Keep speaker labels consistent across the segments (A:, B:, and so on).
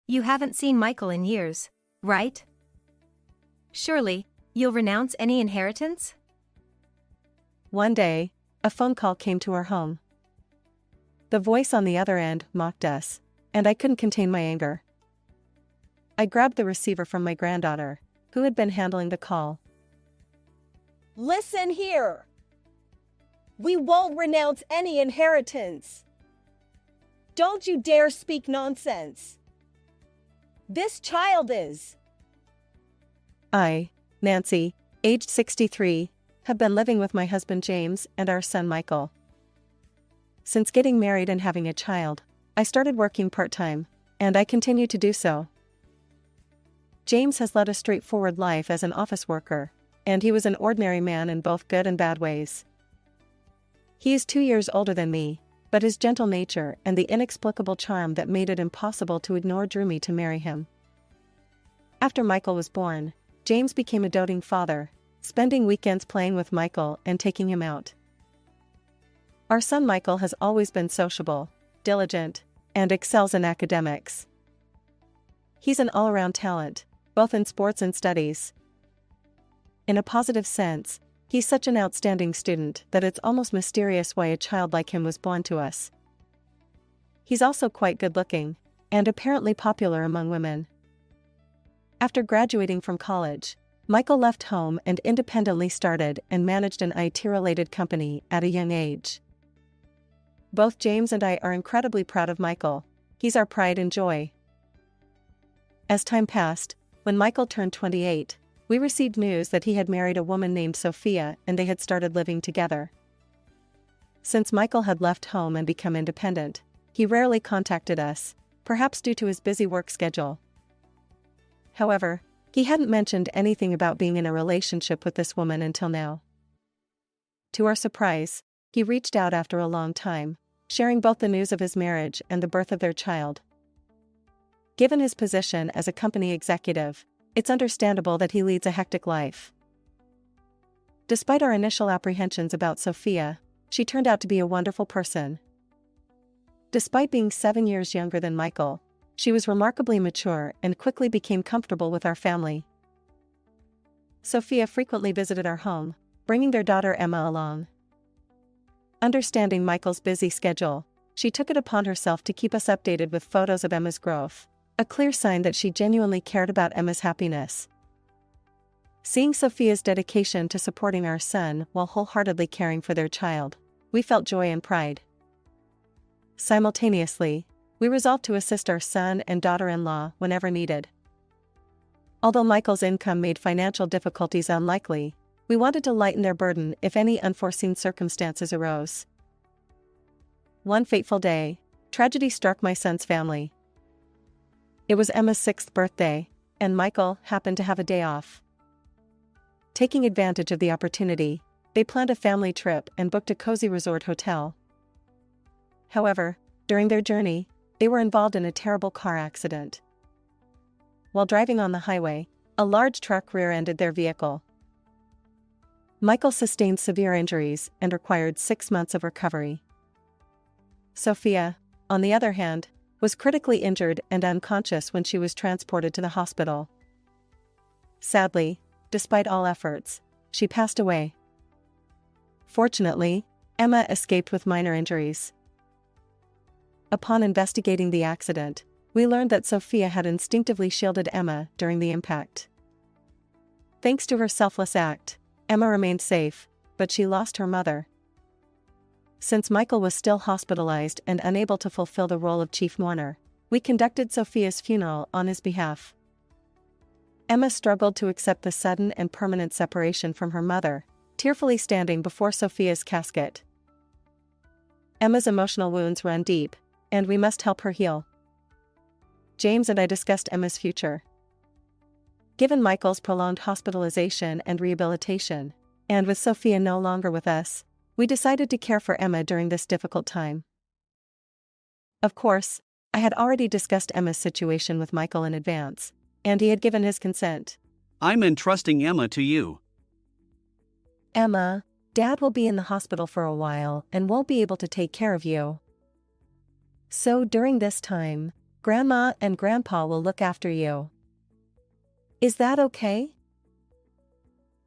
A: You haven't seen Michael in years, right? Surely, you'll renounce any inheritance?
B: One day, a phone call came to our home. The voice on the other end mocked us, and I couldn't contain my anger. I grabbed the receiver from my granddaughter, who had been handling the call.
C: Listen here. We won't renounce any inheritance. Don't you dare speak nonsense. This child is.
B: I, Nancy, aged 63, have been living with my husband James and our son Michael. Since getting married and having a child, I started working part-time, and I continue to do so. James has led a straightforward life as an office worker, and he was an ordinary man in both good and bad ways. He is 2 years older than me, but his gentle nature and the inexplicable charm that made it impossible to ignore drew me to marry him. After Michael was born, James became a doting father, spending weekends playing with Michael and taking him out. Our son Michael has always been sociable, diligent, and excels in academics. He's an all-around talent, both in sports and studies. In a positive sense, he's such an outstanding student that it's almost mysterious why a child like him was born to us. He's also quite good-looking, and apparently popular among women. After graduating from college, Michael left home and independently started and managed an IT-related company at a young age. Both James and I are incredibly proud of Michael. He's our pride and joy. As time passed, when Michael turned 28, we received news that he had married a woman named Sophia and they had started living together. Since Michael had left home and become independent, he rarely contacted us, perhaps due to his busy work schedule. However, he hadn't mentioned anything about being in a relationship with this woman until now. To our surprise, he reached out after a long time, sharing both the news of his marriage and the birth of their child. Given his position as a company executive, it's understandable that he leads a hectic life. Despite our initial apprehensions about Sophia, she turned out to be a wonderful person. Despite being 7 years younger than Michael, she was remarkably mature and quickly became comfortable with our family. Sophia frequently visited our home, bringing their daughter Emma along. Understanding Michael's busy schedule, she took it upon herself to keep us updated with photos of Emma's growth, a clear sign that she genuinely cared about Emma's happiness. Seeing Sophia's dedication to supporting our son while wholeheartedly caring for their child, we felt joy and pride. Simultaneously, we resolved to assist our son and daughter-in-law whenever needed. Although Michael's income made financial difficulties unlikely, we wanted to lighten their burden if any unforeseen circumstances arose. One fateful day, tragedy struck my son's family. It was Emma's 6th birthday, and Michael happened to have a day off. Taking advantage of the opportunity, they planned a family trip and booked a cozy resort hotel. However, during their journey, they were involved in a terrible car accident. While driving on the highway, a large truck rear-ended their vehicle. Michael sustained severe injuries and required 6 months of recovery. Sophia, on the other hand, was critically injured and unconscious when she was transported to the hospital. Sadly, despite all efforts, she passed away. Fortunately, Emma escaped with minor injuries. Upon investigating the accident, we learned that Sophia had instinctively shielded Emma during the impact. Thanks to her selfless act, Emma remained safe, but she lost her mother. Since Michael was still hospitalized and unable to fulfill the role of chief mourner, we conducted Sophia's funeral on his behalf. Emma struggled to accept the sudden and permanent separation from her mother, tearfully standing before Sophia's casket. Emma's emotional wounds run deep, and we must help her heal. James and I discussed Emma's future. Given Michael's prolonged hospitalization and rehabilitation, and with Sophia no longer with us, we decided to care for Emma during this difficult time. Of course, I had already discussed Emma's situation with Michael in advance, and he had given his consent.
D: I'm entrusting Emma to you.
B: Emma, Dad will be in the hospital for a while and won't be able to take care of you. So during this time, Grandma and Grandpa will look after you. Is that okay?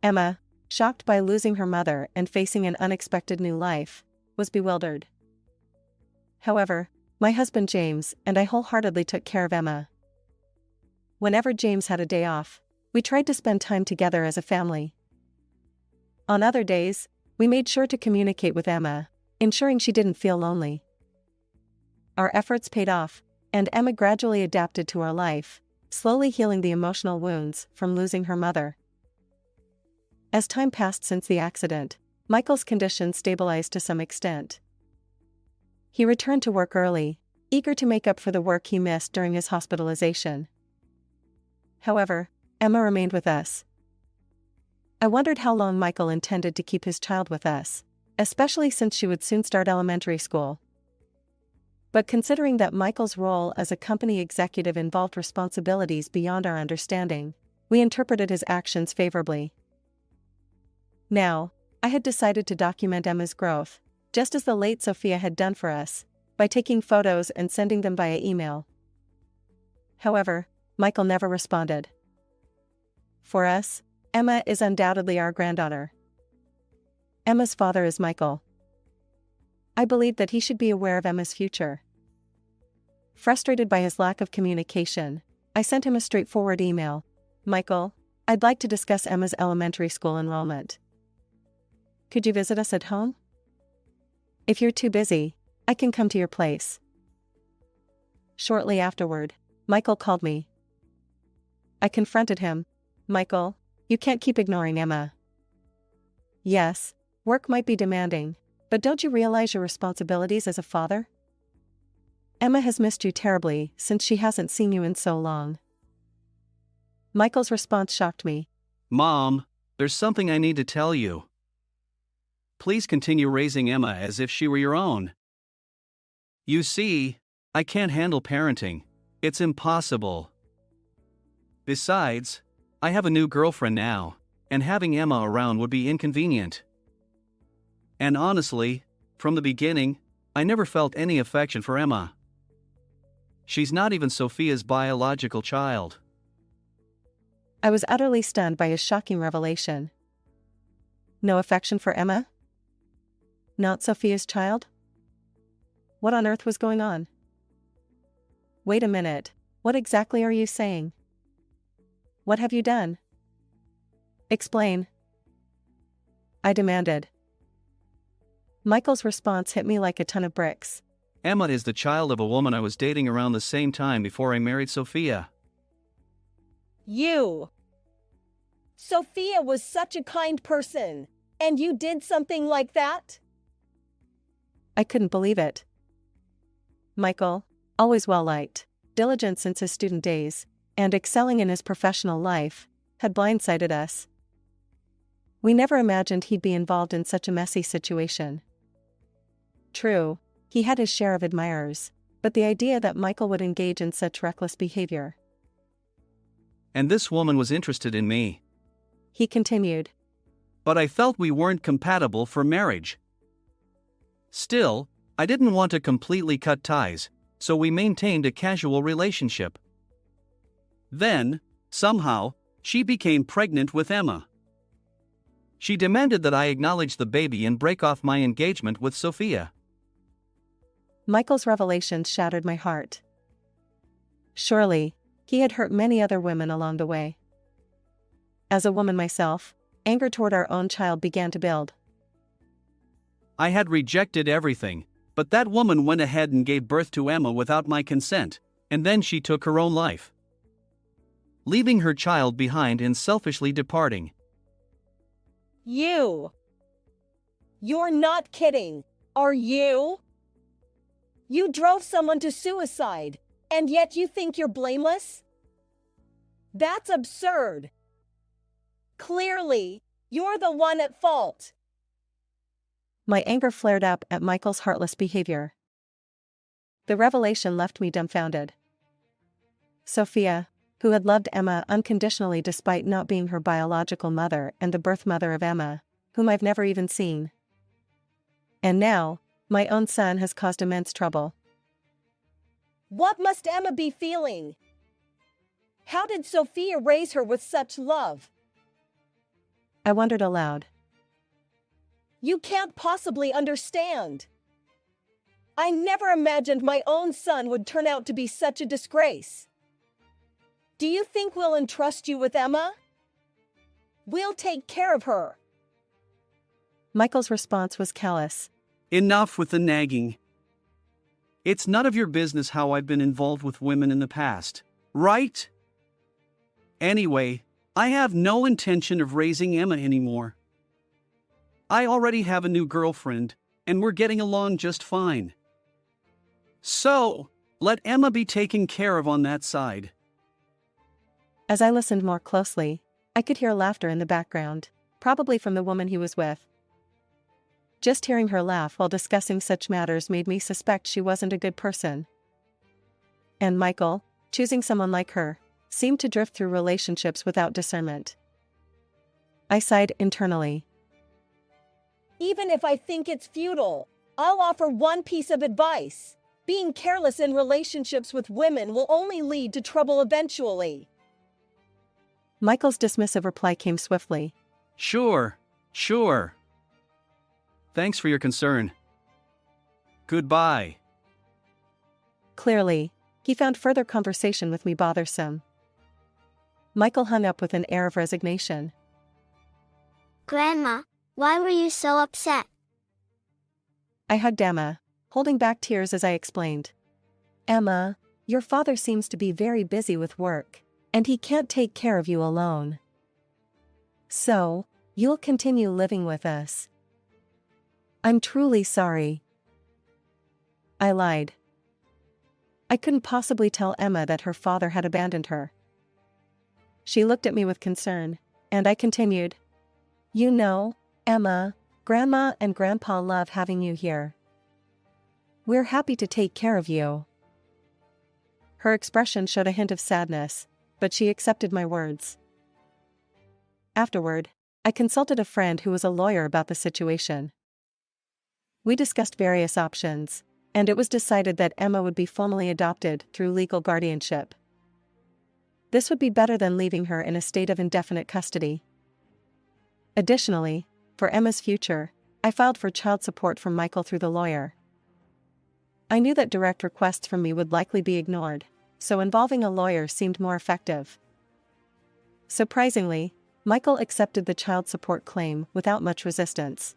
B: Emma, shocked by losing her mother and facing an unexpected new life, was bewildered. However, my husband James and I wholeheartedly took care of Emma. Whenever James had a day off, we tried to spend time together as a family. On other days, we made sure to communicate with Emma, ensuring she didn't feel lonely. Our efforts paid off, and Emma gradually adapted to our life, slowly healing the emotional wounds from losing her mother. As time passed since the accident, Michael's condition stabilized to some extent. He returned to work early, eager to make up for the work he missed during his hospitalization. However, Emma remained with us. I wondered how long Michael intended to keep his child with us, especially since she would soon start elementary school. But considering that Michael's role as a company executive involved responsibilities beyond our understanding, we interpreted his actions favorably. Now, I had decided to document Emma's growth, just as the late Sophia had done for us, by taking photos and sending them via email. However, Michael never responded. For us, Emma is undoubtedly our granddaughter. Emma's father is Michael. I believed that he should be aware of Emma's future. Frustrated by his lack of communication, I sent him a straightforward email. Michael, I'd like to discuss Emma's elementary school enrollment. Could you visit us at home? If you're too busy, I can come to your place. Shortly afterward, Michael called me. I confronted him. Michael, you can't keep ignoring Emma. Yes, work might be demanding, but don't you realize your responsibilities as a father? Emma has missed you terribly since she hasn't seen you in so long. Michael's response shocked me.
D: Mom, there's something I need to tell you. Please continue raising Emma as if she were your own. You see, I can't handle parenting. It's impossible. Besides, I have a new girlfriend now, and having Emma around would be inconvenient. And honestly, from the beginning, I never felt any affection for Emma. She's not even Sophia's biological child.
B: I was utterly stunned by his shocking revelation. No affection for Emma? Not Sophia's child? What on earth was going on? Wait a minute, what exactly are you saying? What have you done? Explain. I demanded. Michael's response hit me like a ton of bricks.
D: Emma is the child of a woman I was dating around the same time before I married Sophia.
C: You! Sophia was such a kind person, and you did something like that?
B: I couldn't believe it. Michael, always well-liked, diligent since his student days, and excelling in his professional life, had blindsided us. We never imagined he'd be involved in such a messy situation. True, he had his share of admirers, but the idea that Michael would engage in such reckless behavior.
D: And this woman was interested in me.
B: He continued.
D: But I felt we weren't compatible for marriage. Still, I didn't want to completely cut ties, so we maintained a casual relationship. Then, somehow, she became pregnant with Emma. She demanded that I acknowledge the baby and break off my engagement with Sophia.
B: Michael's revelations shattered my heart. Surely, he had hurt many other women along the way. As a woman myself, anger toward our own child began to build.
D: I had rejected everything, but that woman went ahead and gave birth to Emma without my consent, and then she took her own life, leaving her child behind and selfishly departing.
C: You! You're not kidding, are you? You drove someone to suicide, and yet you think you're blameless? That's absurd. Clearly, you're the one at fault.
B: My anger flared up at Michael's heartless behavior. The revelation left me dumbfounded. Sophia, who had loved Emma unconditionally despite not being her biological mother and the birth mother of Emma, whom I've never even seen. And now, my own son has caused immense trouble.
C: What must Emma be feeling? How did Sophia raise her with such love?
B: I wondered aloud.
C: You can't possibly understand. I never imagined my own son would turn out to be such a disgrace. Do you think we'll entrust you with Emma? We'll take care of her.
B: Michael's response was callous.
D: Enough with the nagging. It's none of your business how I've been involved with women in the past, right? Anyway, I have no intention of raising Emma anymore. I already have a new girlfriend, and we're getting along just fine. So, let Emma be taken care of on that side.
B: As I listened more closely, I could hear laughter in the background, probably from the woman he was with. Just hearing her laugh while discussing such matters made me suspect she wasn't a good person. And Michael, choosing someone like her, seemed to drift through relationships without discernment. I sighed internally.
C: Even if I think it's futile, I'll offer one piece of advice. Being careless in relationships with women will only lead to trouble eventually.
B: Michael's dismissive reply came swiftly.
D: Sure. Thanks for your concern. Goodbye.
B: Clearly, he found further conversation with me bothersome. Michael hung up with an air of resignation.
E: Grandma, why were you so upset?
B: I hugged Emma, holding back tears as I explained. Emma, your father seems to be very busy with work, and he can't take care of you alone. So, you'll continue living with us. I'm truly sorry. I lied. I couldn't possibly tell Emma that her father had abandoned her. She looked at me with concern, and I continued. You know, Emma, Grandma and Grandpa love having you here. We're happy to take care of you. Her expression showed a hint of sadness, but she accepted my words. Afterward, I consulted a friend who was a lawyer about the situation. We discussed various options, and it was decided that Emma would be formally adopted through legal guardianship. This would be better than leaving her in a state of indefinite custody. Additionally, for Emma's future, I filed for child support from Michael through the lawyer. I knew that direct requests from me would likely be ignored, so involving a lawyer seemed more effective. Surprisingly, Michael accepted the child support claim without much resistance.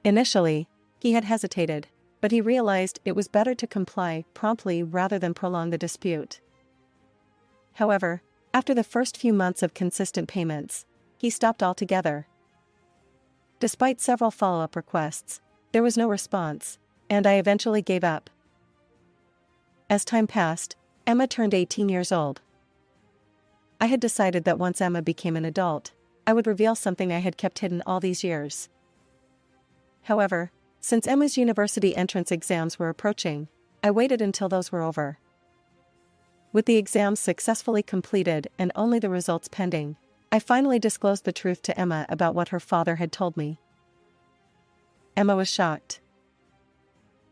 B: Initially, he had hesitated, but he realized it was better to comply promptly rather than prolong the dispute. However, after the first few months of consistent payments, he stopped altogether. Despite several follow-up requests, there was no response, and I eventually gave up. As time passed, Emma turned 18 years old. I had decided that once Emma became an adult, I would reveal something I had kept hidden all these years. However, since Emma's university entrance exams were approaching, I waited until those were over. With the exams successfully completed and only the results pending, I finally disclosed the truth to Emma about what her father had told me. Emma was shocked.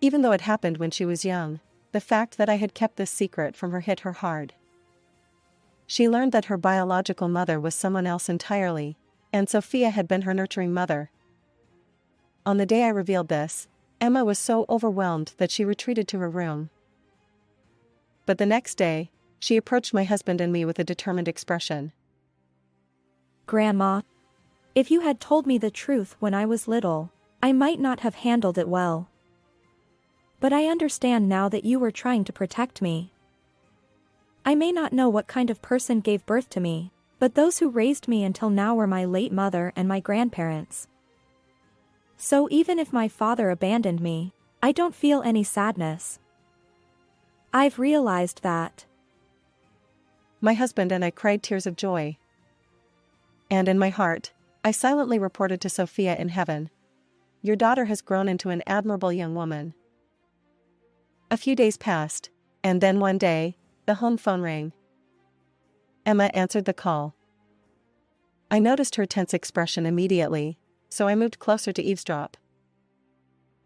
B: Even though it happened when she was young, the fact that I had kept this secret from her hit her hard. She learned that her biological mother was someone else entirely, and Sophia had been her nurturing mother. On the day I revealed this, Emma was so overwhelmed that she retreated to her room. But the next day, she approached my husband and me with a determined expression.
F: Grandma, if you had told me the truth when I was little, I might not have handled it well. But I understand now that you were trying to protect me. I may not know what kind of person gave birth to me, but those who raised me until now were my late mother and my grandparents. So even if my father abandoned me, I don't feel any sadness. I've realized that.
B: My husband and I cried tears of joy. And in my heart, I silently reported to Sophia in heaven. Your daughter has grown into an admirable young woman. A few days passed, and then one day, the home phone rang. Emma answered the call. I noticed her tense expression immediately, so I moved closer to eavesdrop.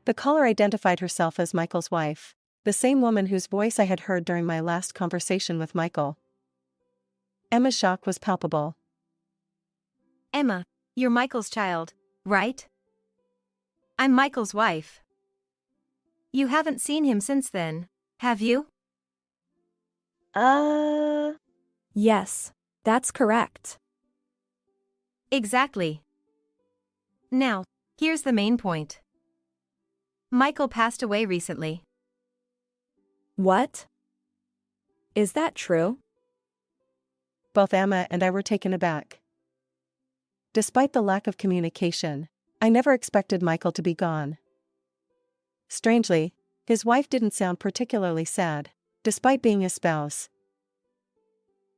B: The caller identified herself as Michael's wife, The same woman whose voice I had heard during my last conversation with Michael. Emma's shock was palpable.
A: Emma, you're Michael's child, right? I'm Michael's wife. You haven't seen him since then, have you?
F: Yes, that's correct.
A: Exactly. Now, here's the main point. Michael passed away recently.
F: What? Is that true?
B: Both Emma and I were taken aback. Despite the lack of communication, I never expected Michael to be gone. Strangely, his wife didn't sound particularly sad, despite being his spouse.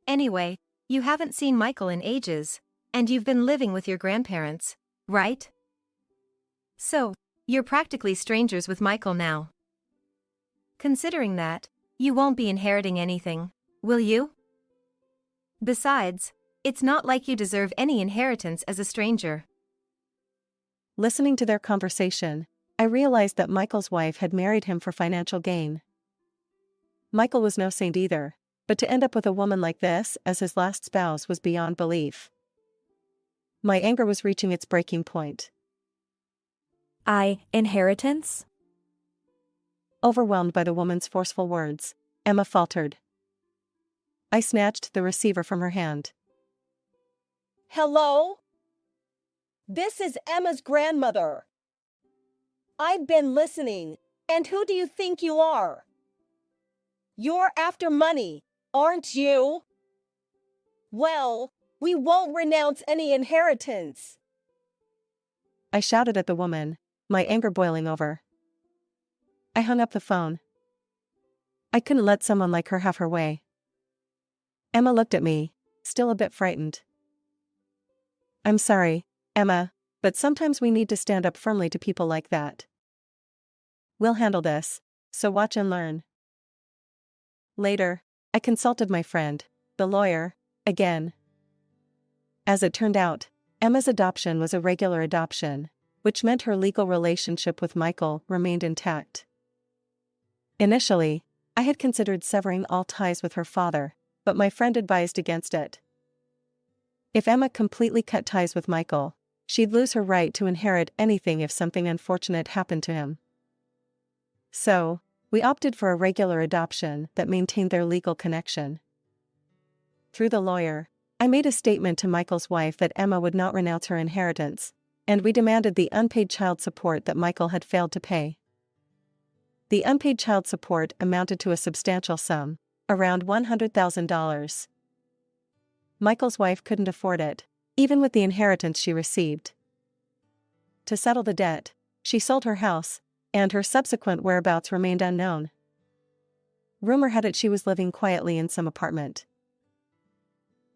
A: Anyway, you haven't seen Michael in ages, and you've been living with your grandparents, right? So, you're practically strangers with Michael now. Considering that, you won't be inheriting anything, will you? Besides, it's not like you deserve any inheritance as a stranger.
B: Listening to their conversation, I realized that Michael's wife had married him for financial gain. Michael was no saint either, but to end up with a woman like this as his last spouse was beyond belief. My anger was reaching its breaking point.
F: Inheritance?
B: Overwhelmed by the woman's forceful words, Emma faltered. I snatched the receiver from her hand.
C: Hello? This is Emma's grandmother. I've been listening, and who do you think you are? You're after money, aren't you? Well, we won't renounce any inheritance.
B: I shouted at the woman, my anger boiling over. I hung up the phone. I couldn't let someone like her have her way. Emma looked at me, still a bit frightened. I'm sorry, Emma, but sometimes we need to stand up firmly to people like that. We'll handle this, so watch and learn. Later, I consulted my friend, the lawyer, again. As it turned out, Emma's adoption was a regular adoption, which meant her legal relationship with Michael remained intact. Initially, I had considered severing all ties with her father, but my friend advised against it. If Emma completely cut ties with Michael, she'd lose her right to inherit anything if something unfortunate happened to him. So, we opted for a regular adoption that maintained their legal connection. Through the lawyer, I made a statement to Michael's wife that Emma would not renounce her inheritance, and we demanded the unpaid child support that Michael had failed to pay. The unpaid child support amounted to a substantial sum, around $100,000. Michael's wife couldn't afford it, even with the inheritance she received. To settle the debt, she sold her house, and her subsequent whereabouts remained unknown. Rumor had it she was living quietly in some apartment.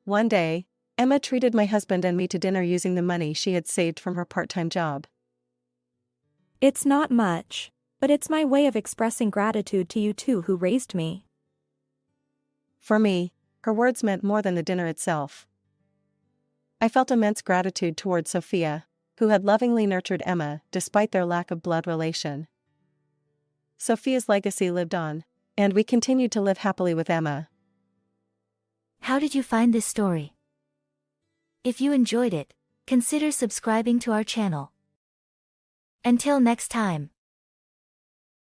B: One day, Emma treated my husband and me to dinner using the money she had saved from her part-time job.
F: It's not much, but it's my way of expressing gratitude to you two who raised me.
B: For me, her words meant more than the dinner itself. I felt immense gratitude toward Sophia, who had lovingly nurtured Emma despite their lack of blood relation. Sophia's legacy lived on, and we continued to live happily with Emma.
G: How did you find this story? If you enjoyed it, consider subscribing to our channel. Until next time.